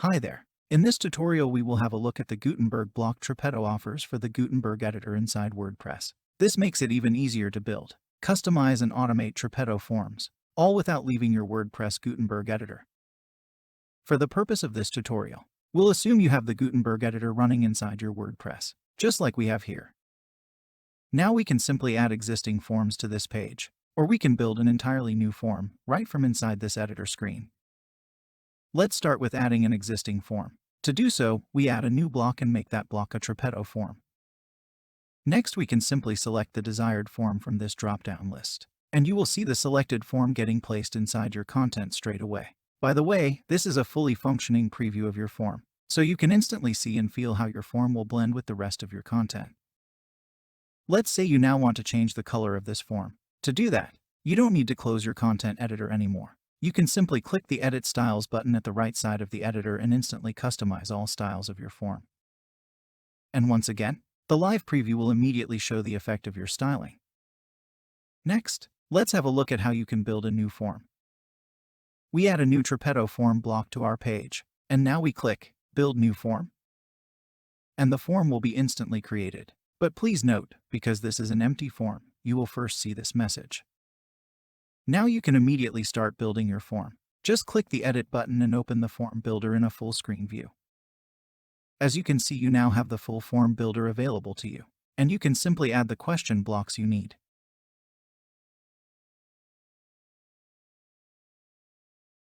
Hi there. In this tutorial we will have a look at the Gutenberg block Tripetto offers for the Gutenberg editor inside WordPress. This makes it even easier to build, customize and automate Tripetto forms, all without leaving your WordPress Gutenberg editor. For the purpose of this tutorial, we'll assume you have the Gutenberg editor running inside your WordPress, just like we have here. Now we can simply add existing forms to this page, or we can build an entirely new form right from inside this editor screen. Let's start with adding an existing form. To do so, we add a new block and make that block a Tripetto form. Next, we can simply select the desired form from this drop-down list, and you will see the selected form getting placed inside your content straight away. By the way, this is a fully functioning preview of your form, so you can instantly see and feel how your form will blend with the rest of your content. Let's say you now want to change the color of this form. To do that, you don't need to close your content editor anymore. You can simply click the Edit Styles button at the right side of the editor and instantly customize all styles of your form. And once again, the live preview will immediately show the effect of your styling. Next, let's have a look at how you can build a new form. We add a new Tripetto form block to our page, and now we click Build New Form. And the form will be instantly created. But please note, because this is an empty form, you will first see this message. Now you can immediately start building your form. Just click the Edit button and open the Form Builder in a full screen view. As you can see, you now have the full Form Builder available to you, and you can simply add the question blocks you need.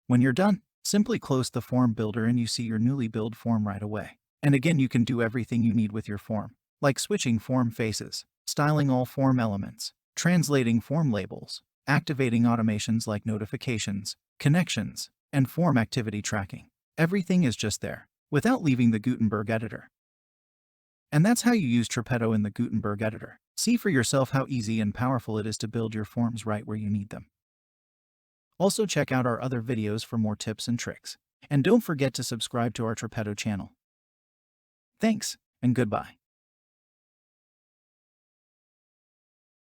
When you're done, simply close the Form Builder and you see your newly built form right away. And again, you can do everything you need with your form, like switching form faces, styling all form elements, translating form labels, activating automations like notifications, connections, and form activity tracking. Everything is just there, without leaving the Gutenberg editor. And that's how you use Tripetto in the Gutenberg editor. See for yourself how easy and powerful it is to build your forms right where you need them. Also check out our other videos for more tips and tricks. And don't forget to subscribe to our Tripetto channel. Thanks, and goodbye.